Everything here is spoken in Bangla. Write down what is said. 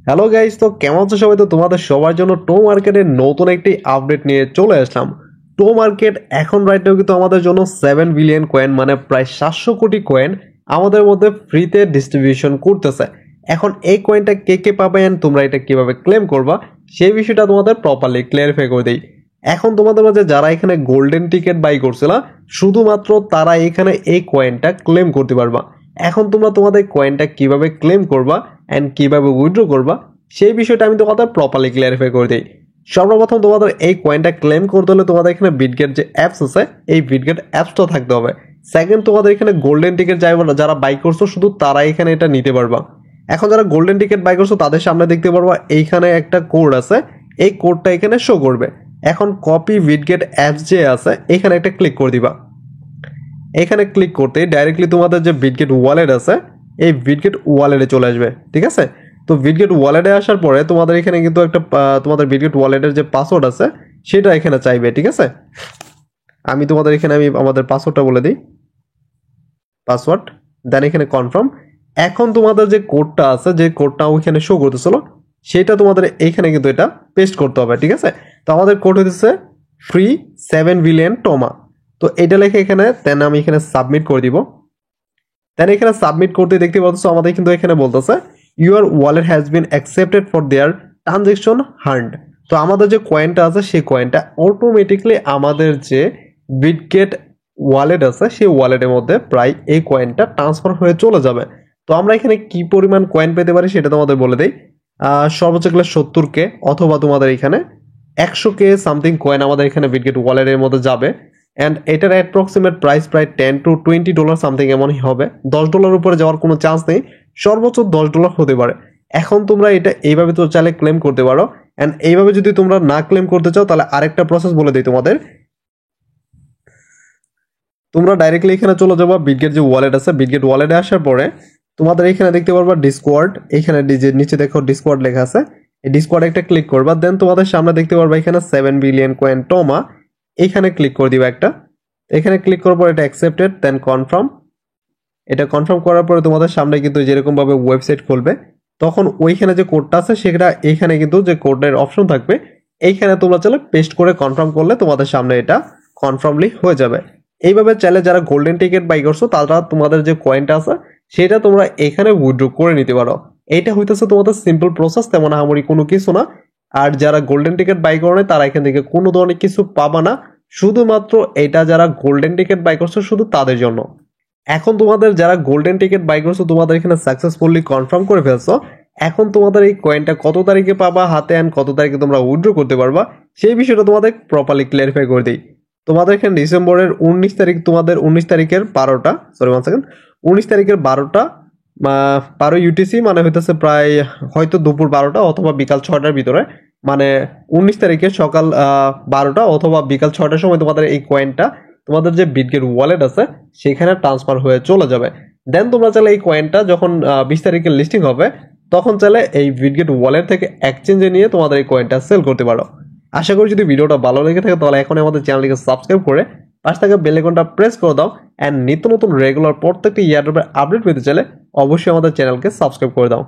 হ্যালো গাইস, তো কেমন আছো সবাই? তো তোমাদের সবার জন্য টো মার্কেটের নতুন একটি আপডেট নিয়ে চলে আসলাম। টো মার্কেট এখন রাইট নাও কিন্তু আমাদের জন্য 7 বিলিয়ন কয়েন মানে প্রায় 700 কোটি কয়েন আমাদের মধ্যে ফ্রিতে ডিস্ট্রিবিউশন করতেছে। এখন এই কয়েনটা কে কে পাবে এন্ড তোমরা এটা কিভাবে ক্লেম করবা সেই বিষয়টা তোমাদের প্রপারলি ক্লিয়ারিফাই করে দেই। এখন তোমাদের মাঝে যারা এখানে গোল্ডেন টিকেট বাই করছিল শুধুমাত্র তারা এখানে এই কয়েনটা ক্লেম করতে পারবা। এখন তোমরা তোমাদের কয়েনটা কিভাবে ক্লেম করবা এন্ড কিভাবে উইথড্র করবা সেই বিষয়টা আমি তোমাদের প্রপারলি ক্লিয়ারিফাই করে দিই। সর্বপ্রথম তোমাদের এই কয়েনটা ক্লেম করতে হলে তোমাদের এখানে বিটগেট যে অ্যাপস আছে এই বিটগেট অ্যাপসটা থাকতে হবে। সেকেন্ড, তোমাদের এখানে গোল্ডেন টিকেট যারা বাই করছো শুধু তারা এখানে এটা নিতে পারবা। এখন যারা গোল্ডেন টিকেট বাই করছো তাদের সামনে দেখতে পারবা এইখানে একটা কোড আছে, এই কোডটা এখানে শো করবে। এখন কপি বিটগেট অ্যাপস যে আছে এখানে একটা ক্লিক করে দিবা। এখানে ক্লিক করতে ডাইরেক্টলি তোমাদের যে বিটগেট ওয়ালেট আছে এই বিটগেট ওয়ালেটে চলে আসবে, ঠিক আছে? তো বিটগেট ওয়ালেটে আসার পরে তোমাদের এখানে কিন্তু একটা তোমাদের বিটগেট ওয়ালেটের যে পাসওয়ার্ড আছে সেটা এখানে চাইবে, ঠিক আছে? আমি তোমাদের এখানে আমাদের পাসওয়ার্ডটা বলে দিই, পাসওয়ার্ড দেন এখানে কনফার্ম। এখন তোমাদের যে কোডটা আছে যে কোডটা ওইখানে শো করতেছিল সেটা তোমাদের এইখানে কিন্তু এটা পেস্ট করতে হবে, ঠিক আছে? তো আমাদের কোড হচ্ছে ফ্রি 7 বিলিয়ন টোমা। তো এটা লিখে এখানে দেন আমি এখানে সাবমিট করে দিব। দেন এখানে সাবমিট করতে দেখতে পাচ্ছ আমাদের কিন্তু এখানে বলতেছে your wallet has been accepted for their transaction হান্ড। তো আমাদের যে কয়েনটা আছে সেই কয়েনটা অটোমেটিকলি আমাদের যে বিটগেট ওয়ালেট আছে সেই ওয়ালেটের মধ্যে প্রায় এই কয়েনটা ট্রান্সফার হয়ে চলে যাবে। তো আমরা এখানে কি পরিমাণ কয়েন পেতে পারি সেটা তোমাদের বলে দেই। সর্বোচ্চ গেলে 70K অথবা তোমাদের এখানে 100K সামথিং কয়েন আমাদের এখানে বিটগেট ওয়ালেটের মধ্যে যাবে। অ্যান্ড এটার অ্যাপ্রক্সিমেট প্রাইস প্রায় $10 to $20 সামথিং এমনই হবে। $10 উপরে যাওয়ার কোনো চান্স নেই, সর্বোচ্চ $10 হতে পারে। এখন তোমরা এটা এইভাবে তো চাইলে ক্লেম করতে পারো। অ্যান্ড এইভাবে যদি তোমরা না ক্লেম করতে চাও তাহলে আরেকটা প্রসেস বলে দিই তোমাদের। তোমরা ডাইরেক্টলি এখানে চলে যাবো বিটগেট যে ওয়ালেট আছে, বিটগেট ওয়ালেটে আসার পরে তোমাদের এখানে দেখতে পারবা ডিসকর্ড, এখানে নিচে দেখো ডিসকর্ড লেখা আছে, এই ডিসকর্ডে একটা ক্লিক করবা। দেন তোমাদের সামনে দেখতে পারবা এখানে 7 বিলিয়ন কয়েন টোমা, এখানে ক্লিক করে দিবা একটা। এখানে ক্লিক করার পর এটা অ্যাকসেপ্টেড দেন কনফার্ম। এটা কনফার্ম করার পরে তোমাদের সামনে কিন্তু যেরকম ভাবে ওয়েবসাইট খুলবে তখন ওইখানে যে কোডটা আছে সেটা এইখানে কিন্তু যে কোডের অপশন থাকবে এইখানে তোমরা চাইলে পেস্ট করে কনফার্ম করলে তোমাদের সামনে এটা কনফার্মলি হয়ে যাবে। এইভাবে চাইলে যারা গোল্ডেন টিকেট বাই করছো তারা তোমাদের যে কয়েনটা আছে সেটা তোমরা এখানে উইথড্র করে নিতে পারো। এইটা হইতেছে তোমাদের সিম্পল প্রসেস, তেমন আমারই কোনো কিছু না। আর যারা গোল্ডেন টিকেট বাই করে তারা এখান থেকে কোনো ধরনের কিছু পাবা না, শুধুমাত্র এটা যারা গোল্ডেন টিকেট বাই করছো শুধু তাদের জন্য। এখন তোমাদের যারা গোল্ডেন টিকেট বাই করছো তোমাদের এখানে সাকসেসফুলি কনফার্ম করে ফেলছো। এখন তোমাদের এই কয়েনটা কত তারিখে পাবা হাতে অ্যান্ড কত তারিখে তোমরা উইথড্র করতে পারবা সেই বিষয়টা তোমাদের প্রপারলি ক্লিয়ারিফাই করে দিই। তোমাদের এখানে ডিসেম্বরের 19 তারিখ, তোমাদের 19 তারিখের 12টা, সরি 1 সেকেন্ড, 19 তারিখের 12 ইউটিসি মানে হইতেছে প্রায় হয়তো দুপুর 12টা অথবা বিকাল 6টার ভিতরে, মানে 19 তারিখে সকাল 12টা অথবা বিকাল 6টার সময় তোমাদের এই কয়েনটা তোমাদের যে বিটগেট ওয়ালেট আছে সেখানে ট্রান্সফার হয়ে চলে যাবে। দেন তোমরা চাইলে এই কয়েনটা যখন 20 তারিখে লিস্টিং হবে তখন চাইলে এই বিটগেট ওয়ালেট থেকে এক্সচেঞ্জে নিয়ে তোমাদের এই কয়েনটা সেল করতে পারো। আশা করি যদি ভিডিওটা ভালো লেগে থাকে তাহলে এখন আমাদের চ্যানেলটিকে সাবস্ক্রাইব করে পাশে থাকা বেল আইকনটা প্রেস করে দাও। অ্যান্ড নিত্য নতুন রেগুলার প্রত্যেকটি ইয়ারড্রপের আপডেট পেতে চাইলে অবশ্যই আমাদের চ্যানেলকে সাবস্ক্রাইব করে দাও।